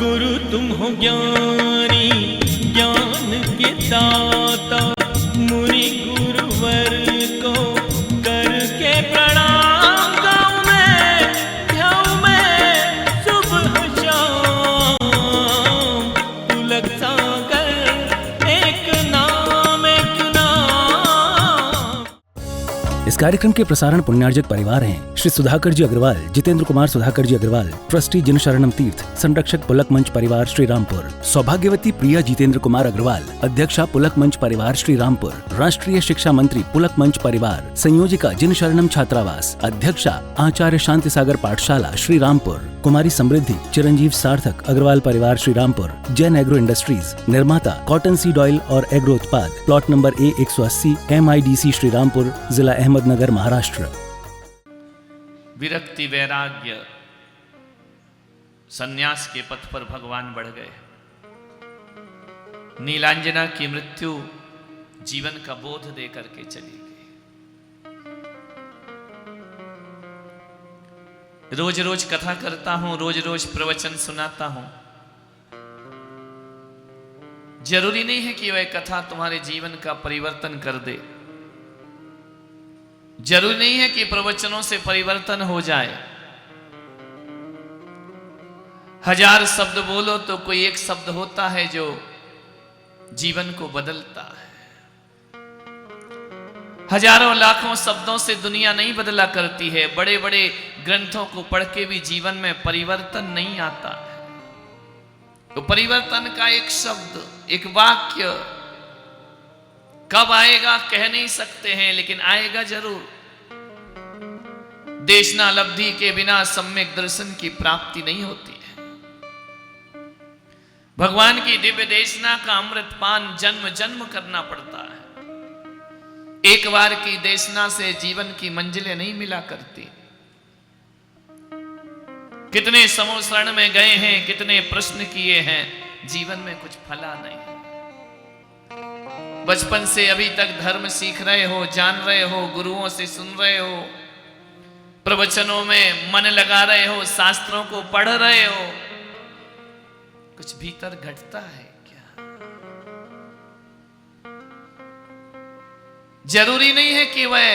गुरु तुम हो ज्ञानी ज्ञान के दाता, मुनि गुरुवर को करके प्रणाम गाऊं मैं, ध्याऊं मैं सुबह शाम। पुलक सागर एक नाम एक नाम। इस कार्यक्रम के प्रसारण पुण्यार्जक परिवार हैं श्री सुधाकर जी अग्रवाल, जितेंद्र कुमार सुधाकर जी अग्रवाल, ट्रस्टी जिन शरणम तीर्थ, संरक्षक पुलक मंच परिवार श्री रामपुर, सौभाग्यवती प्रिया जितेंद्र कुमार अग्रवाल, अध्यक्षा पुलक मंच परिवार श्री रामपुर, राष्ट्रीय शिक्षा मंत्री पुलक मंच परिवार, संयोजिका जिन शरणम छात्रावास, अध्यक्षा आचार्य शांति सागर पाठशाला श्री रामपुर, कुमारी समृद्धि चिरंजीव सार्थक अग्रवाल परिवार श्री रामपुर, जैन एग्रो इंडस्ट्रीज, निर्माता कॉटन सीड ऑयल और एग्रो उत्पाद, plot number A180 MIDC Shri Rampur, जिला अहमदनगर, महाराष्ट्र। विरक्ति वैराग्य सन्यास के पथ पर भगवान बढ़ गए। नीलांजना की मृत्यु जीवन का बोध दे करके चली गई। रोज रोज कथा करता हूं, रोज रोज प्रवचन सुनाता हूं। जरूरी नहीं है कि वह कथा तुम्हारे जीवन का परिवर्तन कर दे। जरूरी नहीं है कि प्रवचनों से परिवर्तन हो जाए। हजार शब्द बोलो तो कोई एक शब्द होता है जो जीवन को बदलता है। हजारों लाखों शब्दों से दुनिया नहीं बदला करती है। बड़े बड़े ग्रंथों को पढ़ के भी जीवन में परिवर्तन नहीं आता है। तो परिवर्तन का एक शब्द, एक वाक्य कब आएगा कह नहीं सकते हैं, लेकिन आएगा जरूर। देशना लब्धि के बिना सम्यक दर्शन की प्राप्ति नहीं होती है। भगवान की दिव्य देशना का अमृत पान जन्म जन्म करना पड़ता है। एक बार की देशना से जीवन की मंजिलें नहीं मिला करती। कितने समूह शरण में गए हैं, कितने प्रश्न किए हैं, जीवन में कुछ फला नहीं। बचपन से अभी तक धर्म सीख रहे हो, जान रहे हो, गुरुओं से सुन रहे हो, प्रवचनों में मन लगा रहे हो, शास्त्रों को पढ़ रहे हो, कुछ भीतर घटता है क्या? जरूरी नहीं है कि वह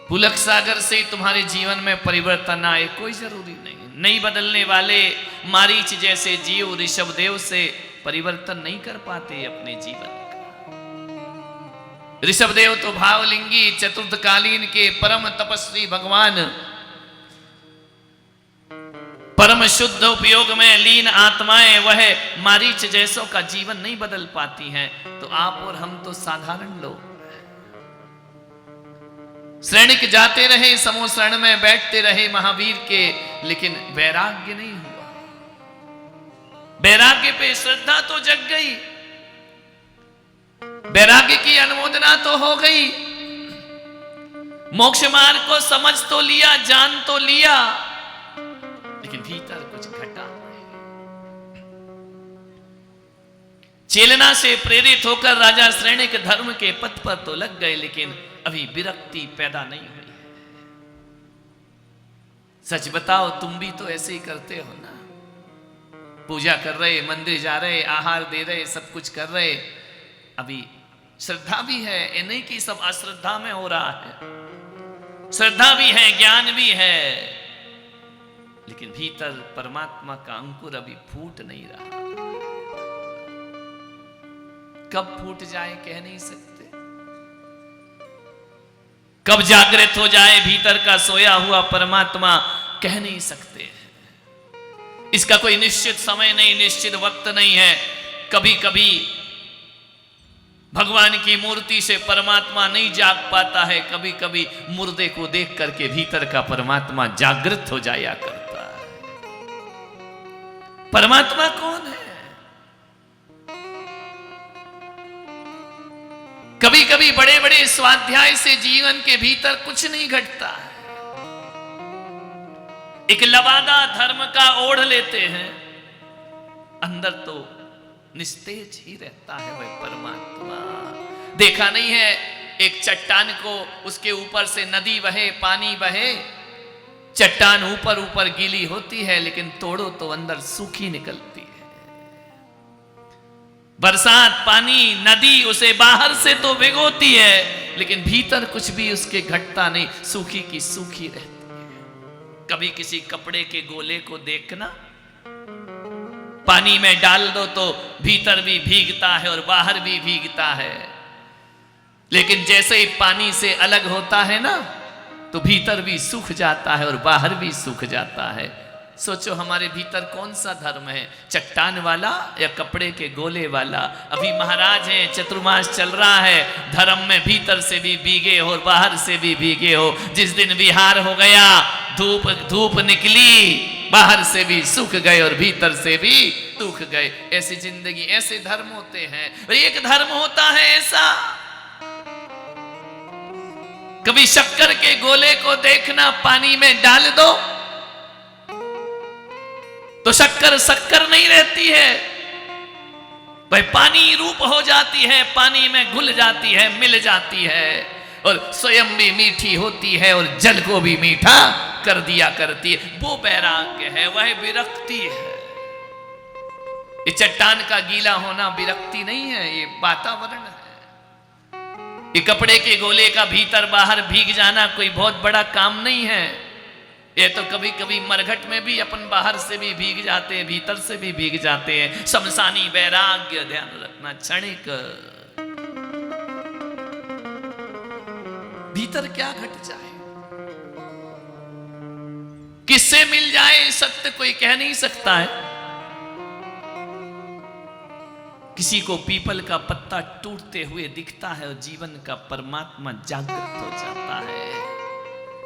पुलक सागर से तुम्हारे जीवन में परिवर्तन आए, कोई जरूरी नहीं। नहीं बदलने वाले मारीच जैसे जीव ऋषभदेव से परिवर्तन नहीं कर पाते अपने जीवन का। ऋषभदेव तो भावलिंगी चतुर्थकालीन के परम तपस्वी भगवान, परम शुद्ध उपयोग में लीन आत्माएं, वह मारीच जैसों का जीवन नहीं बदल पाती हैं। तो आप और हम तो साधारण लोग। श्रेणिक जाते रहे, समूह शरण में बैठते रहे महावीर के, लेकिन वैराग्य नहीं हुआ। वैराग्य पे श्रद्धा तो जग गई, वैराग्य की अनुमोदना तो हो गई, मोक्ष मार्ग को समझ तो लिया, जान तो लिया, लेकिन भीतर कुछ घटा नहीं। चेलना से प्रेरित होकर राजा श्रेणिक धर्म के पथ पर तो लग गए, लेकिन अभी विरक्ति पैदा नहीं हुई है। सच बताओ, तुम भी तो ऐसे ही करते हो ना? पूजा कर रहे, मंदिर जा रहे, आहार दे रहे, सब कुछ कर रहे, अभी श्रद्धा भी है। ये नहीं कि सब अश्रद्धा में हो रहा है, श्रद्धा भी है, ज्ञान भी है, लेकिन भीतर परमात्मा का अंकुर अभी फूट नहीं रहा। कब फूट जाए कह नहीं सकते, कब जागृत हो जाए भीतर का सोया हुआ परमात्मा कह नहीं सकते। इसका कोई निश्चित समय नहीं, निश्चित वक्त नहीं है। कभी कभी भगवान की मूर्ति से परमात्मा नहीं जाग पाता है, कभी कभी मुर्दे को देख करके भीतर का परमात्मा जागृत हो जाया करता है। परमात्मा कौन है? कभी कभी बड़े बड़े स्वाध्याय से जीवन के भीतर कुछ नहीं घटता है। एक लबादा धर्म का ओढ़ लेते हैं, अंदर तो निस्तेज ही रहता है वह परमात्मा। देखा नहीं है एक चट्टान को, उसके ऊपर से नदी बहे, पानी बहे, चट्टान ऊपर ऊपर गीली होती है लेकिन तोड़ो तो अंदर सूखी निकलती है। बरसात पानी नदी उसे बाहर से तो भिगोती है लेकिन भीतर कुछ भी उसके घटता नहीं, सूखी की सूखी रहती है। कभी किसी कपड़े के गोले को देखना, पानी में डाल दो तो भीतर भी भीगता है और बाहर भी भीगता है, लेकिन जैसे ही पानी से अलग होता है ना तो भीतर भी सूख जाता है और बाहर भी सूख जाता है। सोचो हमारे भीतर कौन सा धर्म है, चट्टान वाला या कपड़े के गोले वाला? अभी महाराज हैं, चतुर्मास चल रहा है, धर्म में भीतर से भी भीगे हो और बाहर से भी भीगे हो। जिस दिन विहार हो गया, धूप निकली, बाहर से भी सूख गए और भीतर से भी सूख गए। ऐसी जिंदगी, ऐसे धर्म होते हैं। एक धर्म होता है ऐसा, कभी शक्कर के गोले को देखना, पानी में डाल दो तो शक्कर शक्कर नहीं रहती है भाई, पानी रूप हो जाती है, पानी में घुल जाती है, मिल जाती है और स्वयं भी मीठी होती है और जल को भी मीठा कर दिया करती है। वो वैराग्य है, वह विरक्ति है। ये चट्टान का गीला होना विरक्ति नहीं है, ये वातावरण है। ये कपड़े के गोले का भीतर बाहर भीग जाना कोई बहुत बड़ा काम नहीं है। ये तो कभी कभी मरघट में भी अपन बाहर से भी भीग जाते हैं, भीतर से भी भीग जाते हैं। शमशानी वैराग्य, ध्यान रखना, क्षणिक। भीतर क्या घट जाए, किससे मिल जाए, सत्य कोई कह नहीं सकता है। किसी को पीपल का पत्ता टूटते हुए दिखता है और जीवन का परमात्मा जागृत हो जाता है।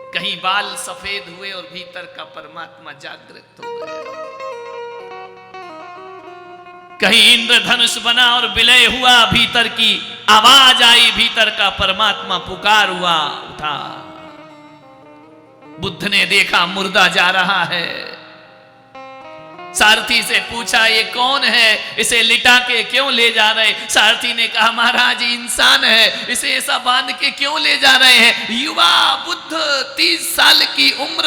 कहीं बाल सफेद हुए और भीतर का परमात्मा जागृत हो गया। कहीं इंद्रधनुष बना और विलय हुआ, भीतर की आवाज आई, भीतर का परमात्मा पुकार हुआ, उठा। बुद्ध ने देखा मुर्दा जा रहा है, सारथी से पूछा ये कौन है, इसे लिटा के क्यों ले जा रहे? सारथी ने कहा महाराज इंसान है, इसे ऐसा बांध के क्यों ले जा रहे हैं? युवा बुद्ध, 30 साल की उम्र।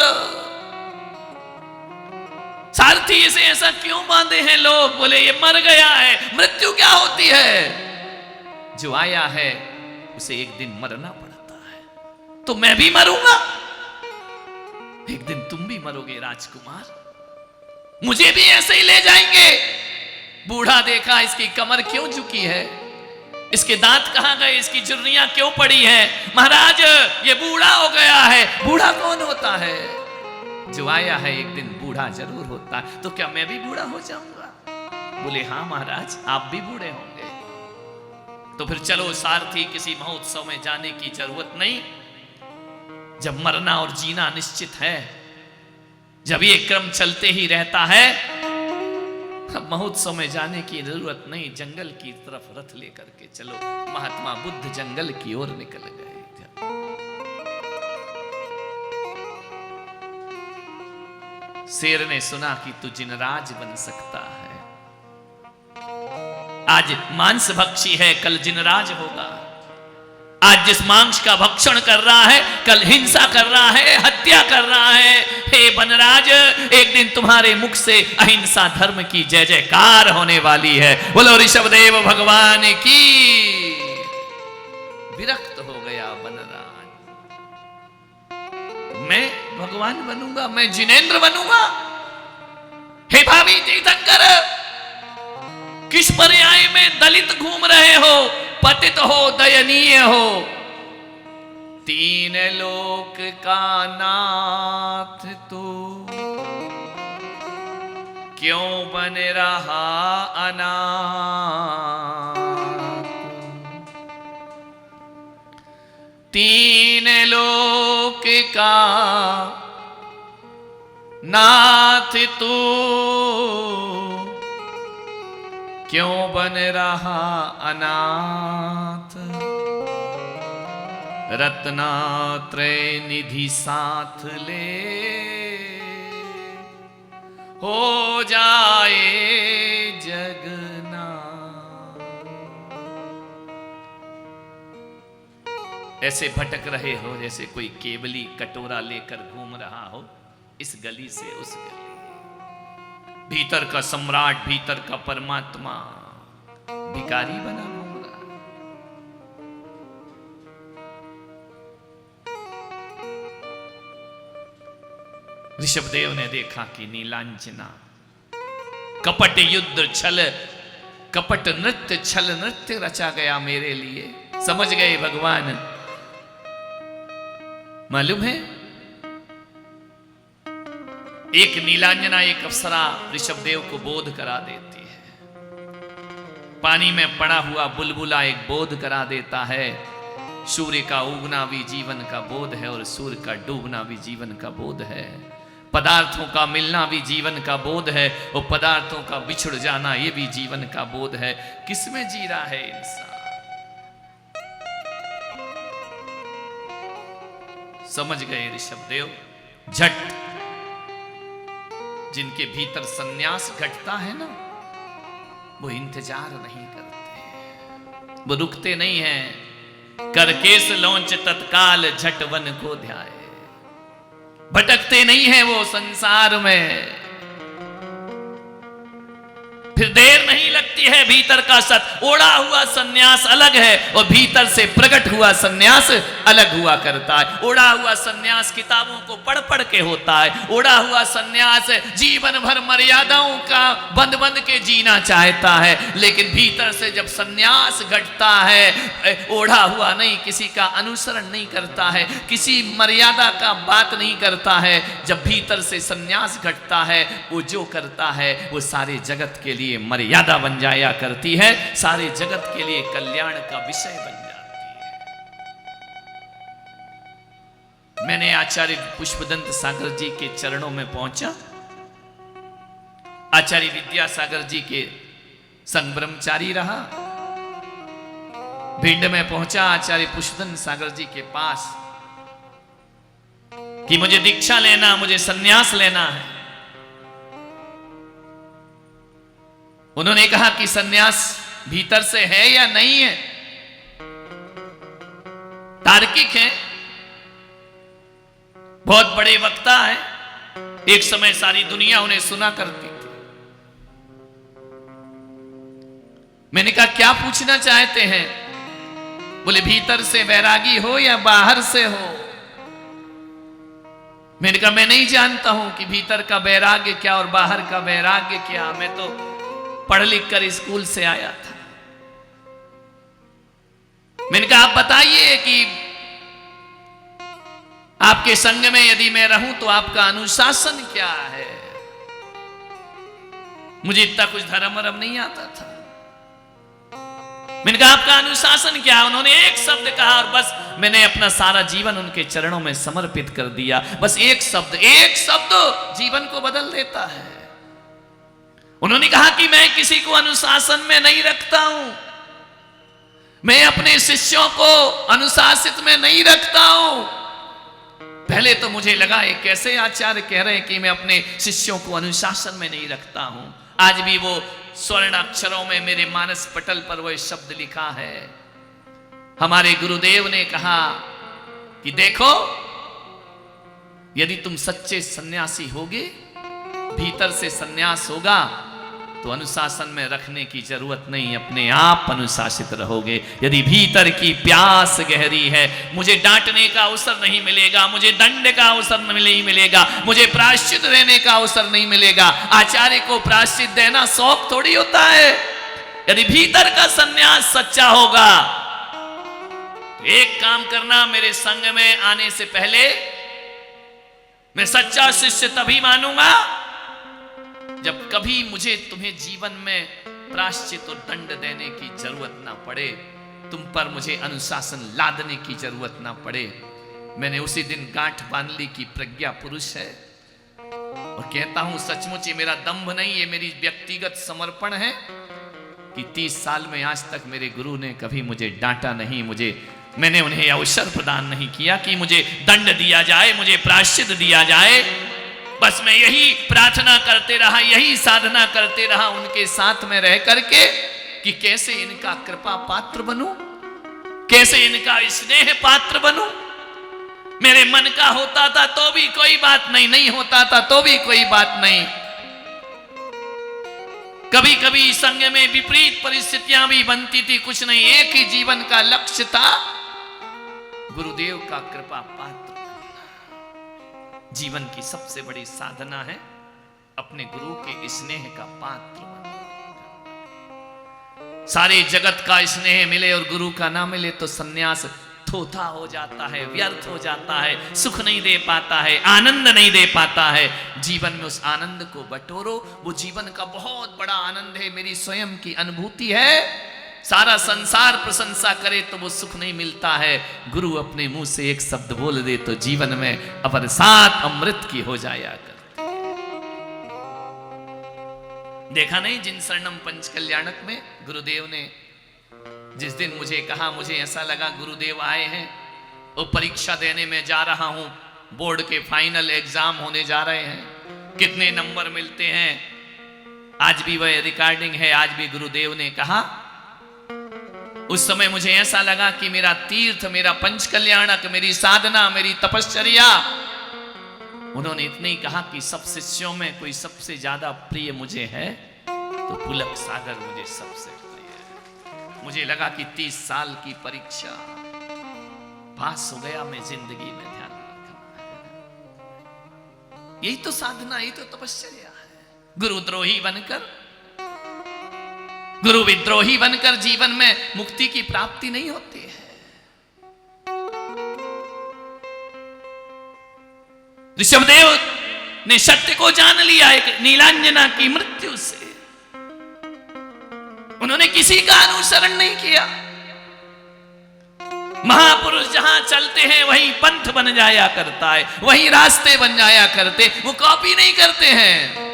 सारथी इसे ऐसा क्यों बांधे हैं लोग? बोले ये मर गया है। मृत्यु क्या होती है? जो आया है उसे एक दिन मरना पड़ता है। तो मैं भी मरूंगा, एक दिन तुम भी मरोगे राजकुमार, मुझे भी ऐसे ही ले जाएंगे। बूढ़ा देखा, इसकी कमर क्यों झुकी है, इसके दांत कहां गए, इसकी झुर्रियां क्यों पड़ी हैं? महाराज ये बूढ़ा हो गया है। बूढ़ा कौन होता है? जो आया है एक दिन बूढ़ा जरूर होता है। तो क्या मैं भी बूढ़ा हो जाऊंगा? बोले हाँ महाराज, आप भी बूढ़े होंगे। तो फिर चलो सारथी, किसी महोत्सव में जाने की जरूरत नहीं। जब मरना और जीना निश्चित है, जब ये क्रम चलते ही रहता है, अब महोत्सव में जाने की जरूरत नहीं। जंगल की तरफ रथ लेकर के चलो। महात्मा बुद्ध जंगल की ओर निकल गए। शेर ने सुना कि तू जिनराज बन सकता है। आज मांस भक्षी है, कल जिनराज होगा। आज जिस मांस का भक्षण कर रहा है, कल हिंसा कर रहा है, हत्या कर रहा है। हे बनराज, एक दिन तुम्हारे मुख से अहिंसा धर्म की जय जयकार होने वाली है। बोलो ऋषभदेव भगवान की। विरक्त हो गया बनराज, मैं भगवान बनूंगा, मैं जिनेंद्र बनूंगा। हे भावी तीर्थंकर, किस पर्याय में दलित घूम रहे हो, पतित हो, दयनीय हो। 3 लोक का नाथ तू, क्यों बन रहा अनाथ? 3 लोक का नाथ तू, क्यों बन रहा अनाथ? रत्नात्रय निधि साथ ले, हो जाए जगन्नाथ। ऐसे भटक रहे हो जैसे कोई केवली कटोरा लेकर घूम रहा हो। इस गली से उस गली, भीतर का सम्राट, भीतर का परमात्मा भिखारी बना घूम रहा। ऋषभदेव ने देखा कि नीलांजना कपट युद्ध छल, कपट नृत्य छल नृत्य रचा गया मेरे लिए। समझ गए भगवान। मालूम है, एक नीलांजना, एक अप्सरा ऋषभदेव को बोध करा देती है। पानी में पड़ा हुआ बुलबुला एक बोध करा देता है। सूर्य का उगना भी जीवन का बोध है और सूर्य का डूबना भी जीवन का बोध है। पदार्थों का मिलना भी जीवन का बोध है और पदार्थों का बिछुड़ जाना ये भी जीवन का बोध है। किसमें जी रहा है इंसान? समझ गए ऋषभदेव। झट जिनके भीतर सन्यास घटता है ना, वो इंतजार नहीं करते, वो रुकते नहीं हैं। करकेश लौंच तत्काल झट वन को ध्याए। भटकते नहीं हैं वो संसार में। फिर देर नहीं लगती है। भीतर का सत ओढ़ा हुआ सन्यास अलग है और भीतर से प्रकट हुआ सन्यास अलग हुआ करता है। ओढ़ा हुआ सन्यास किताबों को पढ़ पढ़ के होता है। ओढ़ा हुआ सन्यास जीवन भर मर्यादाओं का बंद बंद के जीना चाहता है। लेकिन भीतर से जब सन्यास घटता है, ओढ़ा हुआ नहीं, किसी का अनुसरण नहीं करता है, किसी मर्यादा का बात नहीं करता है। जब भीतर से सन्यास घटता है, वो जो करता है वो सारे जगत के लिए मर्यादा बन जाया करती है, सारे जगत के लिए कल्याण का विषय बन जाती है। मैंने आचार्य पुष्पदंत सागर जी के चरणों में पहुंचा। आचार्य विद्यासागर जी के संग ब्रह्मचारी रहा। भिंड में पहुंचा आचार्य पुष्पदंत सागर जी के पास कि मुझे दीक्षा लेना, मुझे सन्यास लेना है। उन्होंने कहा कि सन्यास भीतर से है या नहीं है। तार्किक है, बहुत बड़े वक्ता है। एक समय सारी दुनिया उन्हें सुना करती थी। मैंने कहा क्या पूछना चाहते हैं? बोले भीतर से वैरागी हो या बाहर से हो। मैंने कहा मैं नहीं जानता हूं कि भीतर का वैराग्य क्या और बाहर का वैराग्य क्या। मैं तो पढ़ लिख कर स्कूल से आया था। मैंने कहा आप बताइए कि आपके संग में यदि मैं रहूं तो आपका अनुशासन क्या है। मुझे इतना कुछ धर्म वरम नहीं आता था। मैंने कहा आपका अनुशासन क्या है? उन्होंने एक शब्द कहा और बस मैंने अपना सारा जीवन उनके चरणों में समर्पित कर दिया। बस एक शब्द जीवन को बदल देता है। उन्होंने कहा कि मैं किसी को अनुशासन में नहीं रखता हूं, मैं अपने शिष्यों को अनुशासित में नहीं रखता हूं। पहले तो मुझे लगा ये कैसे आचार्य कह रहे हैं कि मैं अपने शिष्यों को अनुशासन में नहीं रखता हूं। आज भी वो स्वर्ण अक्षरों में मेरे मानस पटल पर वो शब्द लिखा है। हमारे गुरुदेव ने कहा कि देखो, यदि तुम सच्चे सन्यासी होगे, भीतर से सन्यास होगा, तो अनुशासन में रखने की जरूरत नहीं, अपने आप अनुशासित रहोगे। यदि भीतर की प्यास गहरी है, मुझे डांटने का अवसर नहीं मिलेगा, मुझे दंड का अवसर नहीं मिलेगा, मुझे प्रायश्चित देने का अवसर नहीं मिलेगा। आचार्य को प्रायश्चित देना शौक थोड़ी होता है। यदि भीतर का सन्यास सच्चा होगा तो एक काम करना, मेरे संग में आने से पहले मैं सच्चा शिष्य तभी मानूंगा जब कभी मुझे तुम्हें जीवन में प्रायश्चित और दंड देने की जरूरत ना पड़े, तुम पर मुझे अनुशासन लादने की जरूरत ना पड़े। मैंने उसी दिन गांठ बांध ली कि प्रज्ञा पुरुष है और कहता हूं सचमुच ये मेरा दंभ नहीं, ये मेरी व्यक्तिगत समर्पण है कि 30 साल में आज तक मेरे गुरु ने कभी मुझे डांटा नहीं, मैंने उन्हें अवसर प्रदान नहीं किया कि मुझे दंड दिया जाए, मुझे प्रायश्चित दिया जाए। बस मैं यही प्रार्थना करते रहा, यही साधना करते रहा उनके साथ में रह करके कि कैसे इनका कृपा पात्र बनूं, कैसे इनका स्नेह पात्र बनूं। मेरे मन का होता था तो भी कोई बात नहीं, नहीं होता था तो भी कोई बात नहीं। कभी कभी संग में विपरीत परिस्थितियां भी बनती थी, कुछ नहीं, एक ही जीवन का लक्ष्य था, गुरुदेव का कृपा पात्र बनना। जीवन की सबसे बड़ी साधना है अपने गुरु के स्नेह का पात्र बनना। सारे जगत का स्नेह मिले और गुरु का ना मिले तो सन्यास थोथा हो जाता है, व्यर्थ हो जाता है, सुख नहीं दे पाता है, आनंद नहीं दे पाता है। जीवन में उस आनंद को बटोरो, वो जीवन का बहुत बड़ा आनंद है, मेरी स्वयं की अनुभूति है। सारा संसार प्रशंसा करे तो वो सुख नहीं मिलता है। गुरु अपने मुंह से एक शब्द बोल दे तो जीवन में बरसात अमृत की हो जाया कर। देखा नहीं जिन शरणम पंच कल्याणक में गुरुदेव ने जिस दिन मुझे कहा, मुझे ऐसा लगा गुरुदेव आए हैं, वो परीक्षा देने में जा रहा हूं, बोर्ड के फाइनल एग्जाम होने जा रहे हैं, कितने नंबर मिलते हैं, आज भी वह रिकॉर्डिंग है। आज भी गुरुदेव ने कहा, उस समय मुझे ऐसा लगा कि मेरा तीर्थ, मेरा पंच कल्याणक, मेरी साधना, मेरी तपश्चर्या, उन्होंने इतने ही कहा कि सब शिष्यों में कोई सबसे ज्यादा प्रिय मुझे है तो पुलक सागर मुझे सबसे प्रिय है। मुझे लगा कि 30 साल की परीक्षा पास हो गया, मैं जिंदगी में ध्यान रखा। यही तो साधना, यही तो तपश्चर्या है। गुरुद्रोही बनकर, गुरु विद्रोही बनकर जीवन में मुक्ति की प्राप्ति नहीं होती है। ऋषभदेव ने सत्य को जान लिया एक नीलांजना की मृत्यु से। उन्होंने किसी का अनुसरण नहीं किया। महापुरुष जहां चलते हैं वहीं पंथ बन जाया करता है, वहीं रास्ते बन जाया करते, वो कॉपी नहीं करते हैं।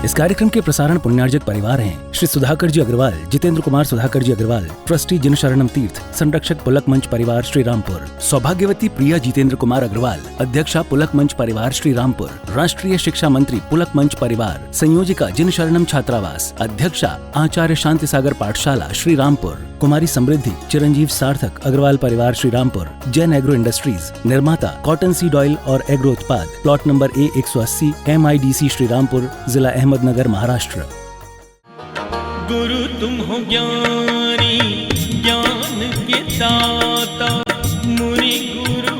इस कार्यक्रम के प्रसारण पुण्यार्जक परिवार हैं श्री सुधाकर जी अग्रवाल, जितेंद्र कुमार सुधाकर जी अग्रवाल, ट्रस्टी जनशरणम तीर्थ, संरक्षक पुलक मंच परिवार श्री रामपुर, सौभाग्यवती प्रिया जितेंद्र कुमार अग्रवाल, अध्यक्षा पुलक मंच परिवार श्री रामपुर, राष्ट्रीय शिक्षा मंत्री पुलक मंच परिवार, संयोजिका जनशरणम छात्रावास, अध्यक्षा आचार्य शांति सागर पाठशाला श्री रामपुर, कुमारी समृद्धि चिरंजीव सार्थक अग्रवाल परिवार श्री रामपुर, जैन एग्रो इंडस्ट्रीज, निर्माता कॉटन सीड ऑयल और एग्रो उत्पाद, plot number A180 MIDC Shri Rampur, जिला अहमदनगर, महाराष्ट्र। गुरु तुम हो ज्ञानी, ज्ञान के दाता, मुनि गुरु